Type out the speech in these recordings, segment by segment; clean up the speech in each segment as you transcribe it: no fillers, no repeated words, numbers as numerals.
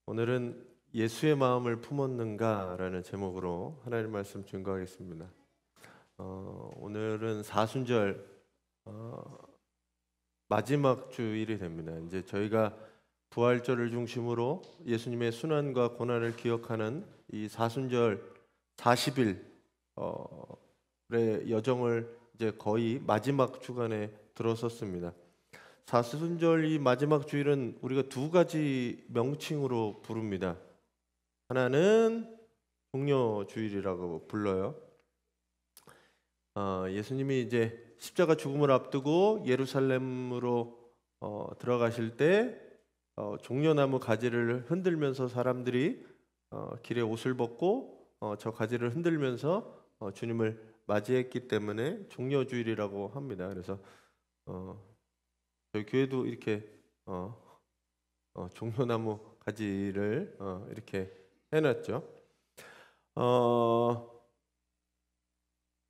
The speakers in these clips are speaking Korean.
오늘은 예수의 마음을 품었는가라는 제목으로 하나님 말씀 증거하겠습니다. 오늘은 사순절 마지막 주일이 됩니다. 이제 저희가 부활절을 중심으로 예수님의 순환과 고난을 기억하는 이 사순절 40일의 여정을 이제 거의 마지막 주간에 들어섰습니다. 사순절 이 마지막 주일은 우리가 두 가지 명칭으로 부릅니다. 하나는 종려주일이라고 불러요. 예수님이 이제 십자가 죽음을 앞두고 예루살렘으로 들어가실 때 종려나무 가지를 흔들면서 사람들이 길에 옷을 벗고 저 가지를 흔들면서 주님을 맞이했기 때문에 종려주일이라고 합니다. 그래서 저희 교회도 이렇게 종려나무 가지를 이렇게 해놨죠.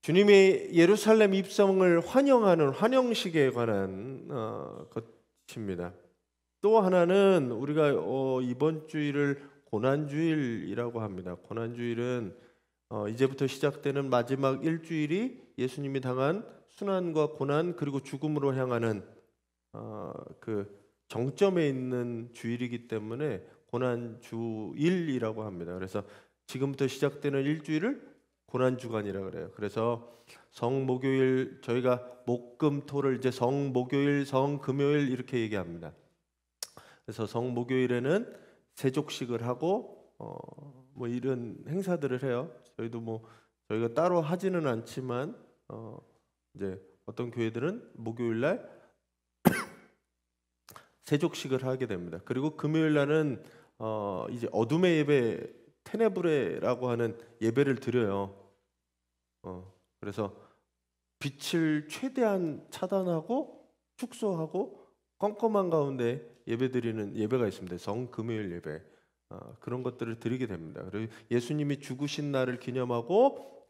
주님의 예루살렘 입성을 환영하는 환영식에 관한 것입니다. 또 하나는 우리가 이번 주일을 고난주일이라고 합니다. 고난주일은 이제부터 시작되는 마지막 일주일이 예수님이 당한 순환과 고난 그리고 죽음으로 향하는 그 정점에 있는 주일이기 때문에 고난주일이라고 합니다. 그래서 지금부터 시작되는 일주일을 고난주간이라 그래요. 그래서 성목요일, 저희가 목금토를 이제 성목요일, 성금요일 이렇게 얘기합니다. 그래서 성목요일에는 세족식을 하고 뭐 이런 행사들을 해요. 저희도 저희가 따로 하지는 않지만 이제 어떤 교회들은 목요일 날 세족식을 하게 됩니다. 그리고 금요일 날은 이제 어둠의 예배 테네브레라고 하는 예배를 드려요. 그래서 빛을 최대한 차단하고 축소하고 컴컴한 가운데 예배드리는 예배가 있습니다. 성금요일 예배. 그런 것들을 드리게 됩니다. 그리고 예수님이 죽으신 날을 기념하고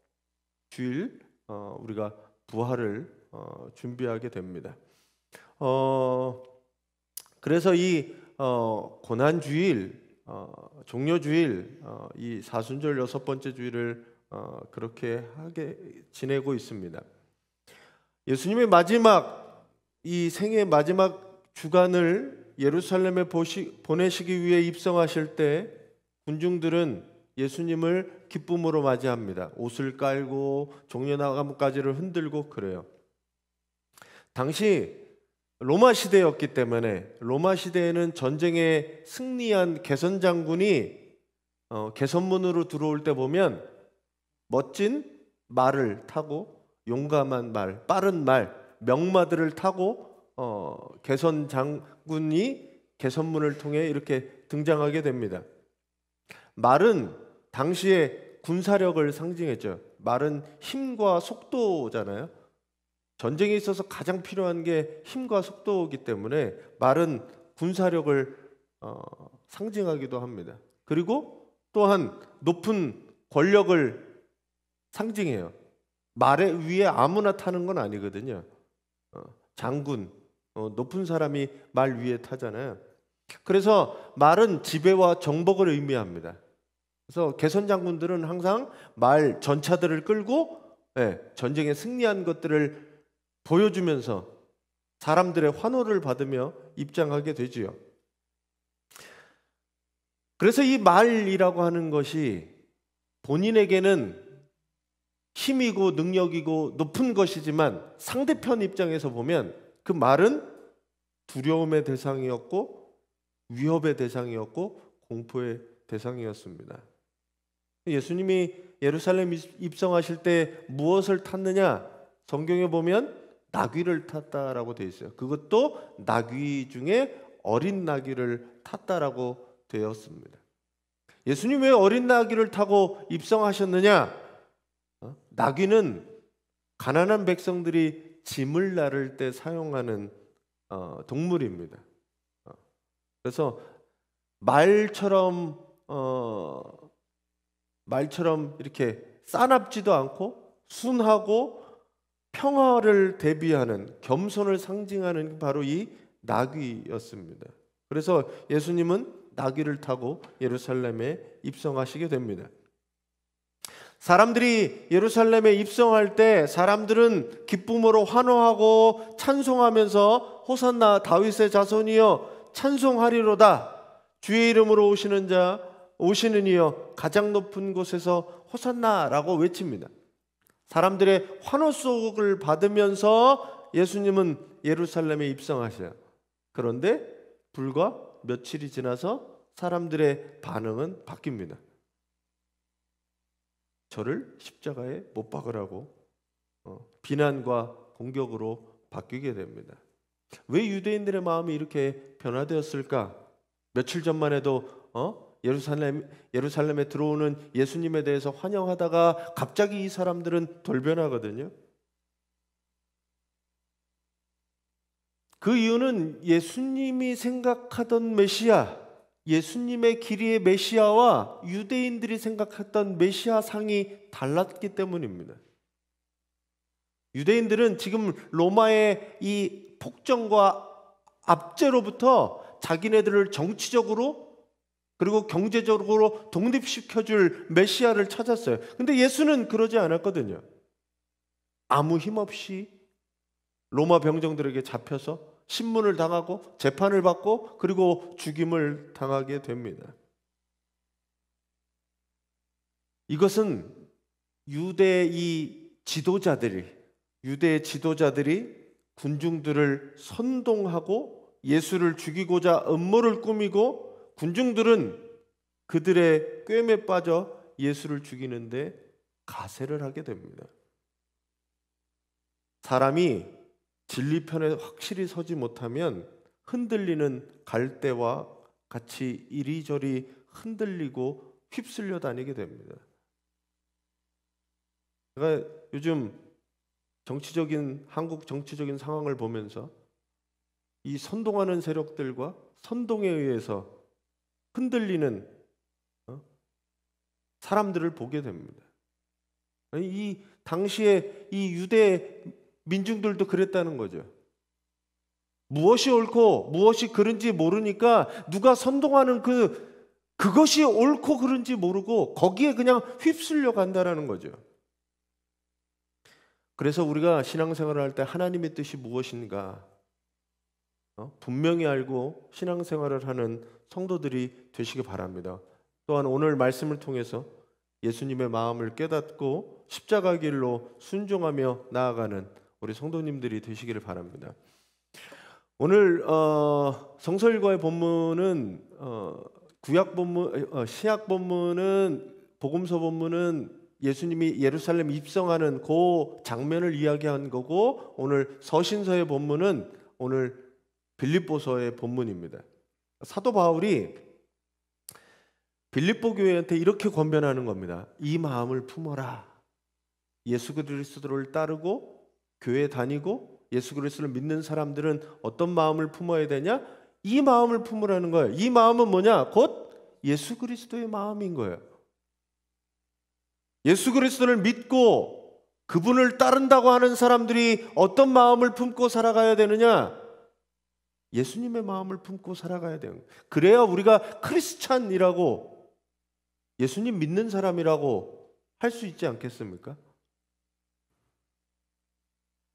주일 우리가 부활을 준비하게 됩니다. 그래서 이 고난주일, 종려주일, 이 사순절 6번째 주일을 그렇게 지내고 있습니다. 예수님의 마지막 이 생의 마지막 주간을 예루살렘에 보내시기 위해 입성하실 때 군중들은 예수님을 기쁨으로 맞이합니다. 옷을 깔고 종려나무 가지를 흔들고 그래요. 당시 로마 시대였기 때문에 로마 시대에는 전쟁에 승리한 개선 장군이 개선문으로 들어올 때 보면 멋진 말을 타고 용감한 말, 빠른 말, 명마들을 타고 개선 장군이 개선문을 통해 이렇게 등장하게 됩니다. 말은 당시에 군사력을 상징했죠. 말은 힘과 속도잖아요. 전쟁에 있어서 가장 필요한 게 힘과 속도이기 때문에 말은 군사력을 상징하기도 합니다. 그리고 또한 높은 권력을 상징해요. 말에 위에 아무나 타는 건 아니거든요. 장군, 높은 사람이 말 위에 타잖아요. 그래서 말은 지배와 정복을 의미합니다. 그래서 개선 장군들은 항상 말 전차들을 끌고 전쟁에 승리한 것들을 보여주면서 사람들의 환호를 받으며 입장하게 되지요. 그래서 이 말이라고 하는 것이 본인에게는 힘이고 능력이고 높은 것이지만 상대편 입장에서 보면 그 말은 두려움의 대상이었고 위협의 대상이었고 공포의 대상이었습니다. 예수님이 예루살렘 입성하실 때 무엇을 탔느냐? 성경에 보면 나귀를 탔다라고 되어 있어요. 그것도 나귀 중에 어린 나귀를 탔다라고 되었습니다. 예수님 왜 어린 나귀를 타고 입성하셨느냐? 나귀는 가난한 백성들이 짐을 나를 때 사용하는 동물입니다. 그래서 말처럼 이렇게 싸납지도 않고 순하고 평화를 대비하는 겸손을 상징하는 바로 이 나귀였습니다. 그래서 예수님은 나귀를 타고 예루살렘에 입성하시게 됩니다. 사람들이 예루살렘에 입성할 때 사람들은 기쁨으로 환호하고 찬송하면서 호산나 다윗의 자손이여 찬송하리로다. 주의 이름으로 오시는 자 오시는 이여 가장 높은 곳에서 호산나라고 외칩니다. 사람들의 환호 속을 받으면서 예수님은 예루살렘에 입성하셔요. 그런데 불과 며칠이 지나서 사람들의 반응은 바뀝니다. 저를 십자가에 못 박으라고 비난과 공격으로 바뀌게 됩니다. 왜 유대인들의 마음이 이렇게 변화되었을까? 며칠 전만 해도 예루살렘에 들어오는 예수님에 대해서 환영하다가 갑자기 이 사람들은 돌변하거든요. 그 이유는 예수님이 생각하던 메시아, 예수님의 길이의 메시아와 유대인들이 생각했던 메시아 상이 달랐기 때문입니다. 유대인들은 지금 로마의 이 폭정과 압제로부터 자기네들을 정치적으로 그리고 경제적으로 독립시켜줄 메시아를 찾았어요. 근데 예수는 그러지 않았거든요. 아무 힘없이 로마 병정들에게 잡혀서 신문을 당하고 재판을 받고 그리고 죽임을 당하게 됩니다. 이것은 유대의 지도자들이 군중들을 선동하고 예수를 죽이고자 음모를 꾸미고 군중들은 그들의 꾀에 빠져 예수를 죽이는데 가세를 하게 됩니다. 사람이 진리 편에 확실히 서지 못하면 흔들리는 갈대와 같이 이리저리 흔들리고 휩쓸려 다니게 됩니다. 제가 요즘 한국 정치적인 상황을 보면서 이 선동하는 세력들과 선동에 의해서 흔들리는 사람들을 보게 됩니다. 이 당시에 이 유대 민중들도 그랬다는 거죠. 무엇이 옳고 무엇이 그른지 모르니까 누가 선동하는 그것이 옳고 그른지 모르고 거기에 그냥 휩쓸려 간다라는 거죠. 그래서 우리가 신앙생활을 할 때 하나님의 뜻이 무엇인가 분명히 알고 신앙생활을 하는 성도들이 되시기 바랍니다. 또한 오늘 말씀을 통해서 예수님의 마음을 깨닫고 십자가 길로 순종하며 나아가는 우리 성도님들이 되시기를 바랍니다. 오늘 성서일과의 본문은 구약 본문, 신약 본문은 복음서 본문은 예수님이 예루살렘 입성하는 그 장면을 이야기한 거고, 오늘 서신서의 본문은 오늘 빌립보서의 본문입니다. 사도 바울이 빌립보 교회한테 이렇게 권면하는 겁니다. 이 마음을 품어라. 예수 그리스도를 따르고 교회 다니고 예수 그리스도를 믿는 사람들은 어떤 마음을 품어야 되냐? 이 마음을 품으라는 거예요. 이 마음은 뭐냐? 곧 예수 그리스도의 마음인 거예요. 예수 그리스도를 믿고 그분을 따른다고 하는 사람들이 어떤 마음을 품고 살아가야 되느냐? 예수님의 마음을 품고 살아가야 돼요. 그래야 우리가 크리스찬이라고, 예수님 믿는 사람이라고 할 수 있지 않겠습니까?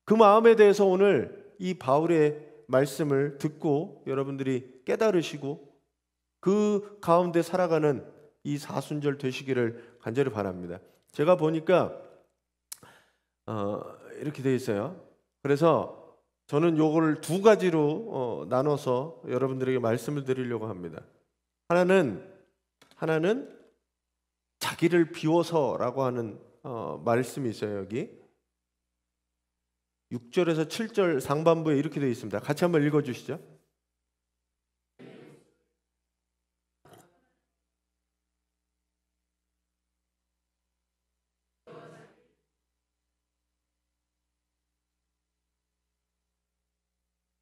그 마음에 대해서 오늘 이 바울의 말씀을 듣고 여러분들이 깨달으시고 그 가운데 살아가는 이 사순절 되시기를 간절히 바랍니다. 제가 보니까 이렇게 되어 있어요. 그래서 저는 요걸 두 가지로 나눠서 여러분들에게 말씀을 드리려고 합니다. 하나는 자기를 비워서라고 하는 말씀이 있어요. 여기 6절에서 7절 상반부에 이렇게 되어 있습니다. 같이 한번 읽어주시죠.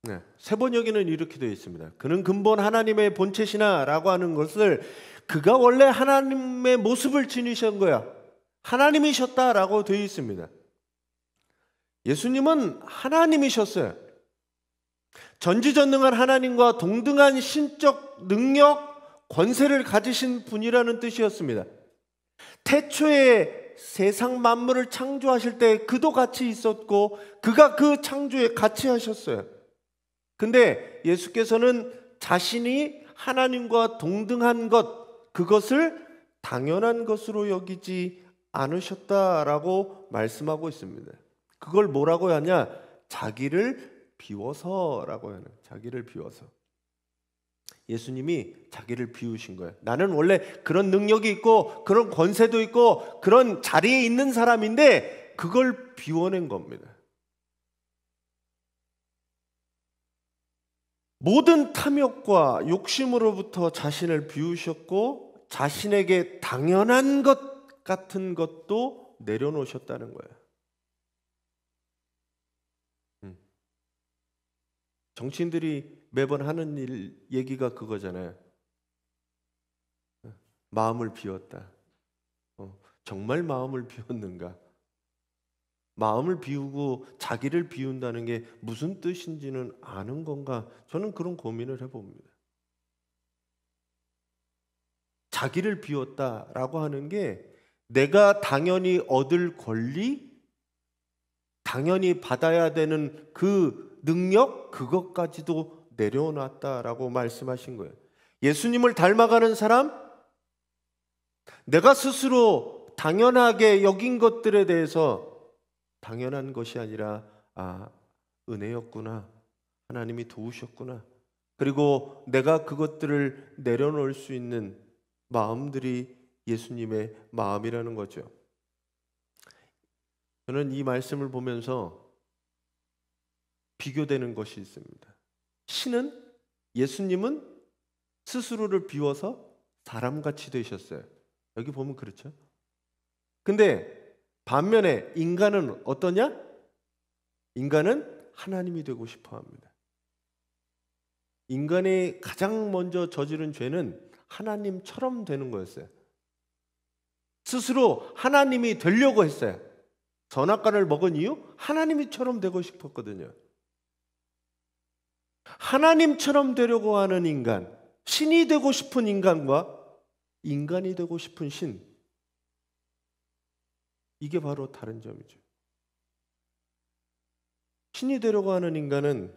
네, 세번역에는 이렇게 되어 있습니다. 그는 근본 하나님의 본체시나 라고 하는 것을 그가 원래 하나님의 모습을 지니신 거야, 하나님이셨다라고 되어 있습니다. 예수님은 하나님이셨어요. 전지전능한 하나님과 동등한 신적 능력, 권세를 가지신 분이라는 뜻이었습니다. 태초에 세상 만물을 창조하실 때 그도 같이 있었고 그가 그 창조에 같이 하셨어요. 근데 예수께서는 자신이 하나님과 동등한 것, 그것을 당연한 것으로 여기지 않으셨다라고 말씀하고 있습니다. 그걸 뭐라고 하냐? 자기를 비워서라고 하는, 자기를 비워서. 예수님이 자기를 비우신 거예요. 나는 원래 그런 능력이 있고 그런 권세도 있고 그런 자리에 있는 사람인데 그걸 비워낸 겁니다. 모든 탐욕과 욕심으로부터 자신을 비우셨고 자신에게 당연한 것 같은 것도 내려놓으셨다는 거예요. 정치인들이 매번 하는 얘기가 그거잖아요. 마음을 비웠다. 정말 마음을 비웠는가? 마음을 비우고 자기를 비운다는 게 무슨 뜻인지는 아는 건가? 저는 그런 고민을 해봅니다. 자기를 비웠다라고 하는 게 내가 당연히 얻을 권리, 당연히 받아야 되는 그 능력, 그것까지도 내려놨다라고 말씀하신 거예요. 예수님을 닮아가는 사람, 내가 스스로 당연하게 여긴 것들에 대해서 당연한 것이 아니라 은혜였구나. 하나님이 도우셨구나. 그리고 내가 그것들을 내려놓을 수 있는 마음들이 예수님의 마음이라는 거죠. 저는 이 말씀을 보면서 비교되는 것이 있습니다. 예수님은 스스로를 비워서 사람같이 되셨어요. 여기 보면 그렇죠. 근데 반면에 인간은 어떠냐? 인간은 하나님이 되고 싶어 합니다. 인간이 가장 먼저 저지른 죄는 하나님처럼 되는 거였어요. 스스로 하나님이 되려고 했어요. 선악과를 먹은 이유? 하나님처럼 되고 싶었거든요. 하나님처럼 되려고 하는 인간, 신이 되고 싶은 인간과 인간이 되고 싶은 신, 이게 바로 다른 점이죠. 신이 되려고 하는 인간은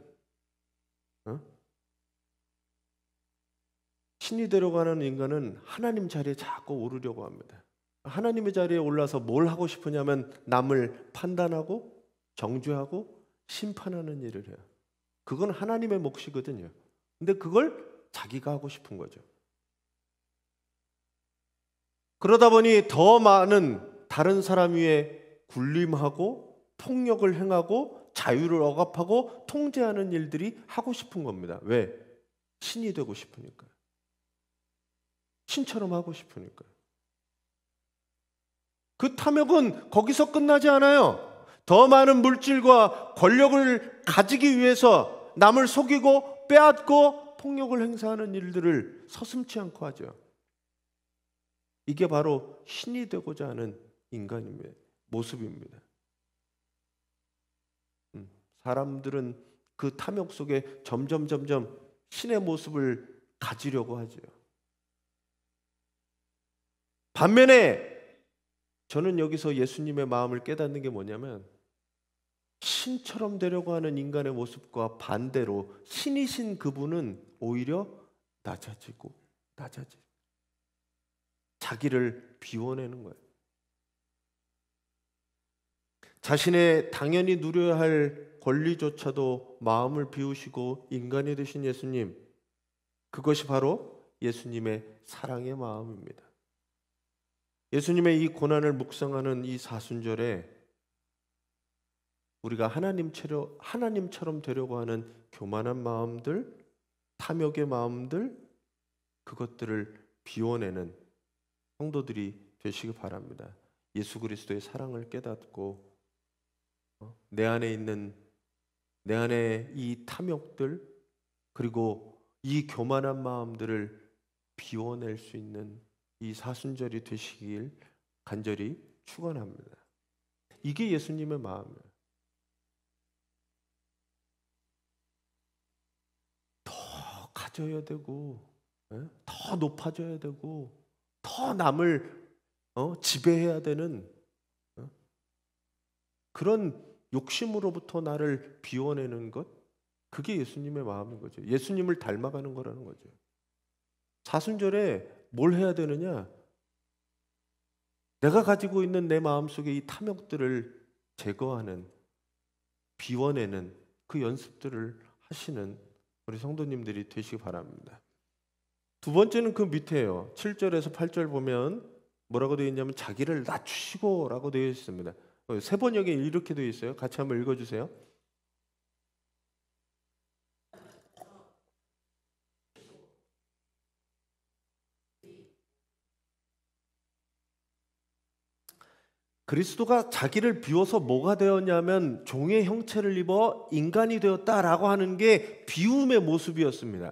신이 되려고 하는 인간은 하나님 자리에 자꾸 오르려고 합니다. 하나님의 자리에 올라서 뭘 하고 싶으냐면 남을 판단하고 정죄하고 심판하는 일을 해요. 그건 하나님의 몫이거든요. 근데 그걸 자기가 하고 싶은 거죠. 그러다 보니 더 많은 다른 사람 위에 군림하고 폭력을 행하고 자유를 억압하고 통제하는 일들이 하고 싶은 겁니다. 왜? 신이 되고 싶으니까요. 신처럼 하고 싶으니까요. 그 탐욕은 거기서 끝나지 않아요. 더 많은 물질과 권력을 가지기 위해서 남을 속이고 빼앗고 폭력을 행사하는 일들을 서슴지 않고 하죠. 이게 바로 신이 되고자 하는 인간의 모습입니다. 사람들은 그 탐욕 속에 점점 신의 모습을 가지려고 하죠. 반면에 저는 여기서 예수님의 마음을 깨닫는 게 뭐냐면 신처럼 되려고 하는 인간의 모습과 반대로 신이신 그분은 오히려 낮아지고 자기를 비워내는 거예요. 자신의 당연히 누려야 할 권리조차도 마음을 비우시고 인간이 되신 예수님, 그것이 바로 예수님의 사랑의 마음입니다. 예수님의 이 고난을 묵상하는 이 사순절에 우리가 하나님처럼 되려고 하는 교만한 마음들, 탐욕의 마음들, 그것들을 비워내는 성도들이 되시기 바랍니다. 예수 그리스도의 사랑을 깨닫고 내 안에 이 탐욕들, 그리고 이 교만한 마음들을 비워낼 수 있는 이 사순절이 되시길 간절히 축원합니다. 이게 예수님의 마음이에요. 더 가져야 되고 더 높아져야 되고 더 남을 지배해야 되는 그런 욕심으로부터 나를 비워내는 것, 그게 예수님의 마음인 거죠. 예수님을 닮아가는 거라는 거죠. 사순절에 뭘 해야 되느냐? 내가 가지고 있는 내 마음속에 이 탐욕들을 제거하는, 비워내는 그 연습들을 하시는 우리 성도님들이 되시기 바랍니다. 두 번째는 그 밑에요. 7절에서 8절 보면 뭐라고 되어 있냐면 자기를 낮추시고 라고 되어 있습니다. 세 번역에 이렇게 되어 있어요. 같이 한번 읽어주세요. 그리스도가 자기를 비워서 뭐가 되었냐면 종의 형체를 입어 인간이 되었다라고 하는 게 비움의 모습이었습니다.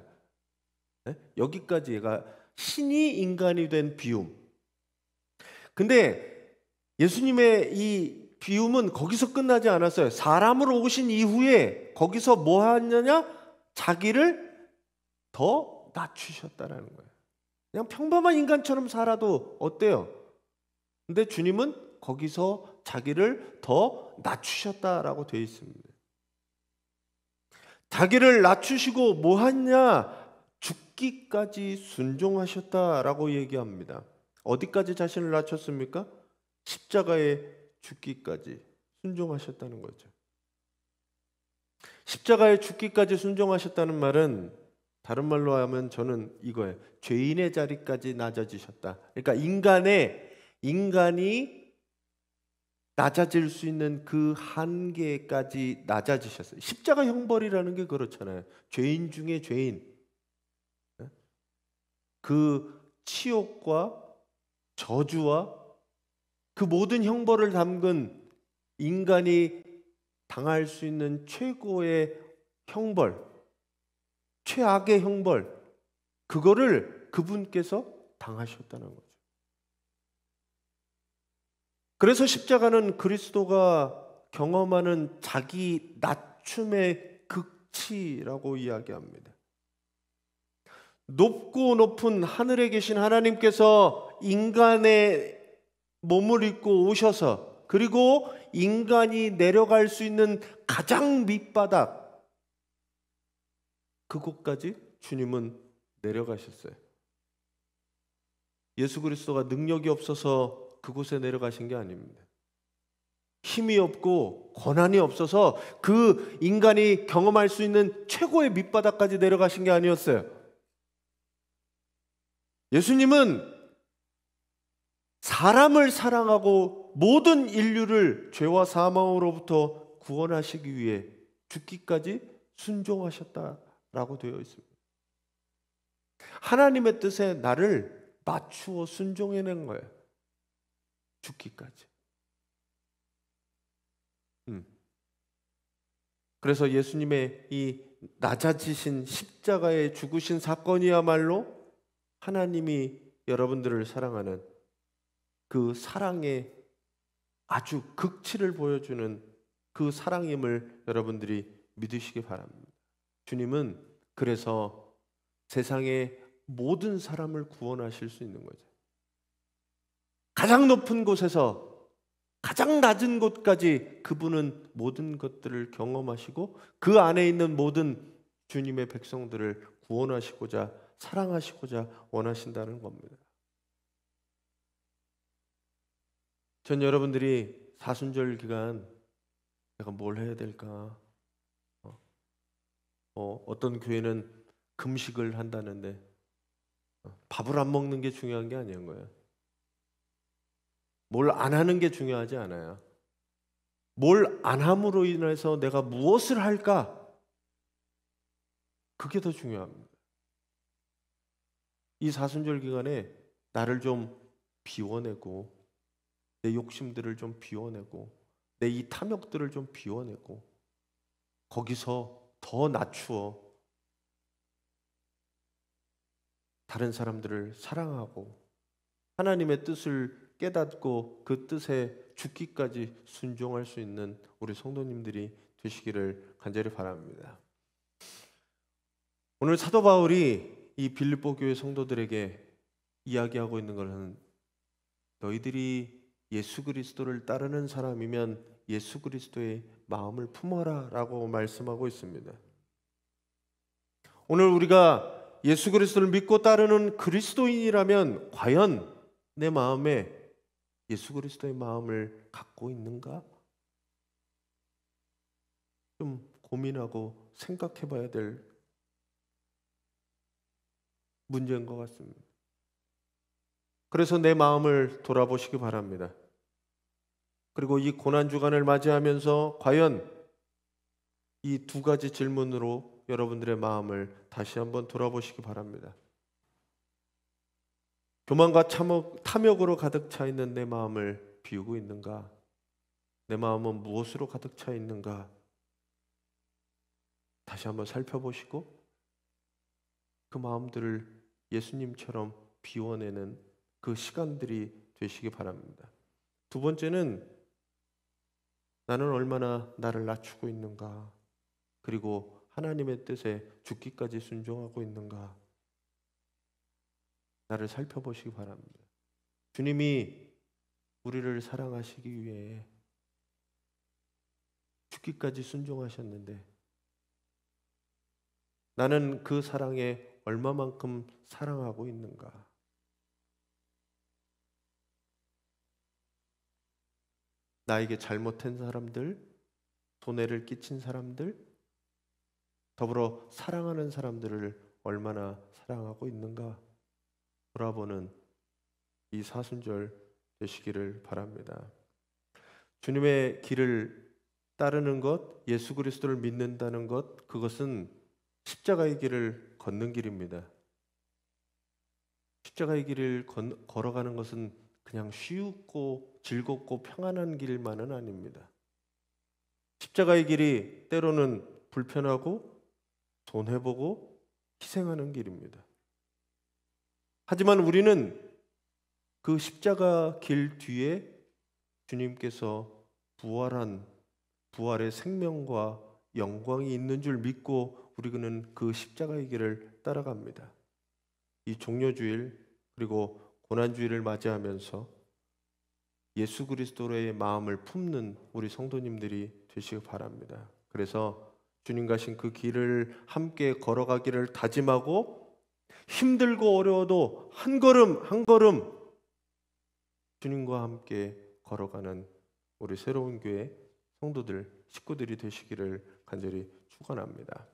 여기까지가 신이 인간이 된 비움. 근데 예수님의 이 비움은 거기서 끝나지 않았어요. 사람으로 오신 이후에 거기서 뭐 하느냐? 자기를 더 낮추셨다라는 거예요. 그냥 평범한 인간처럼 살아도 어때요? 근데 주님은 거기서 자기를 더 낮추셨다라고 되어 있습니다. 자기를 낮추시고 뭐 하냐? 죽기까지 순종하셨다라고 얘기합니다. 어디까지 자신을 낮췄습니까? 십자가에 죽기까지 순종하셨다는 거죠. 십자가에 죽기까지 순종하셨다는 말은 다른 말로 하면 저는 이거예요. 죄인의 자리까지 낮아지셨다. 그러니까 인간이 낮아질 수 있는 그 한계까지 낮아지셨어요. 십자가 형벌이라는 게 그렇잖아요. 죄인 중에 죄인. 그 치욕과 저주와 그 모든 형벌을 담근 인간이 당할 수 있는 최고의 형벌, 최악의 형벌, 그거를 그분께서 당하셨다는 거죠. 그래서 십자가는 그리스도가 경험하는 자기 낮춤의 극치라고 이야기합니다. 높고 높은 하늘에 계신 하나님께서 인간의 몸을 입고 오셔서 그리고 인간이 내려갈 수 있는 가장 밑바닥 그곳까지 주님은 내려가셨어요. 예수 그리스도가 능력이 없어서 그곳에 내려가신 게 아닙니다. 힘이 없고 권한이 없어서 그 인간이 경험할 수 있는 최고의 밑바닥까지 내려가신 게 아니었어요. 예수님은 사람을 사랑하고 모든 인류를 죄와 사망으로부터 구원하시기 위해 죽기까지 순종하셨다라고 되어 있습니다. 하나님의 뜻에 나를 맞추어 순종해낸 거예요. 죽기까지. 그래서 예수님의 이 낮아지신 십자가에 죽으신 사건이야말로 하나님이 여러분들을 사랑하는 그 사랑의 아주 극치를 보여주는 그 사랑임을 여러분들이 믿으시기 바랍니다. 주님은 그래서 세상의 모든 사람을 구원하실 수 있는 거죠. 가장 높은 곳에서 가장 낮은 곳까지 그분은 모든 것들을 경험하시고 그 안에 있는 모든 주님의 백성들을 구원하시고자 사랑하시고자 원하신다는 겁니다. 전 여러분들이 사순절 기간 내가 뭘 해야 될까? 어떤 교회는 금식을 한다는데 밥을 안 먹는 게 중요한 게 아닌 거예요. 뭘 안 하는 게 중요하지 않아요. 뭘 안 함으로 인해서 내가 무엇을 할까? 그게 더 중요합니다. 이 사순절 기간에 나를 좀 비워내고 내 욕심들을 좀 비워내고 내 이 탐욕들을 좀 비워내고 거기서 더 낮추어 다른 사람들을 사랑하고 하나님의 뜻을 깨닫고 그 뜻에 죽기까지 순종할 수 있는 우리 성도님들이 되시기를 간절히 바랍니다. 오늘 사도 바울이 이 빌립보 교회 성도들에게 이야기하고 있는 것은 너희들이 예수 그리스도를 따르는 사람이면 예수 그리스도의 마음을 품어라 라고 말씀하고 있습니다. 오늘 우리가 예수 그리스도를 믿고 따르는 그리스도인이라면 과연 내 마음에 예수 그리스도의 마음을 갖고 있는가? 좀 고민하고 생각해 봐야 될 문제인 것 같습니다. 그래서 내 마음을 돌아보시기 바랍니다. 그리고 이 고난주간을 맞이하면서 과연 이 두 가지 질문으로 여러분들의 마음을 다시 한번 돌아보시기 바랍니다. 교만과 탐욕으로 가득 차 있는 내 마음을 비우고 있는가? 내 마음은 무엇으로 가득 차 있는가? 다시 한번 살펴보시고 그 마음들을 예수님처럼 비워내는 그 시간들이 되시기 바랍니다. 두 번째는 나는 얼마나 나를 낮추고 있는가? 그리고 하나님의 뜻에 죽기까지 순종하고 있는가? 나를 살펴보시기 바랍니다. 주님이 우리를 사랑하시기 위해 죽기까지 순종하셨는데 나는 그 사랑에 얼마만큼 사랑하고 있는가? 나에게 잘못한 사람들, 손해를 끼친 사람들, 더불어 사랑하는 사람들을 얼마나 사랑하고 있는가? 돌아보는 이 사순절 되시기를 바랍니다. 주님의 길을 따르는 것, 예수 그리스도를 믿는다는 것, 그것은 십자가의 길을 걷는 길입니다. 십자가의 길을 걸어가는 것은 그냥 쉽고 즐겁고 평안한 길만은 아닙니다. 십자가의 길이 때로는 불편하고 손해보고 희생하는 길입니다. 하지만 우리는 그 십자가 길 뒤에 주님께서 부활의 생명과 영광이 있는 줄 믿고 우리는 그 십자가의 길을 따라갑니다. 이 종료주일 그리고 고난주일을 맞이하면서 예수 그리스도의 마음을 품는 우리 성도님들이 되시기 바랍니다. 그래서 주님 가신 그 길을 함께 걸어가기를 다짐하고 힘들고 어려워도 한 걸음 한 걸음 주님과 함께 걸어가는 우리 새로운 교회 성도들, 식구들이 되시기를 간절히 축원합니다.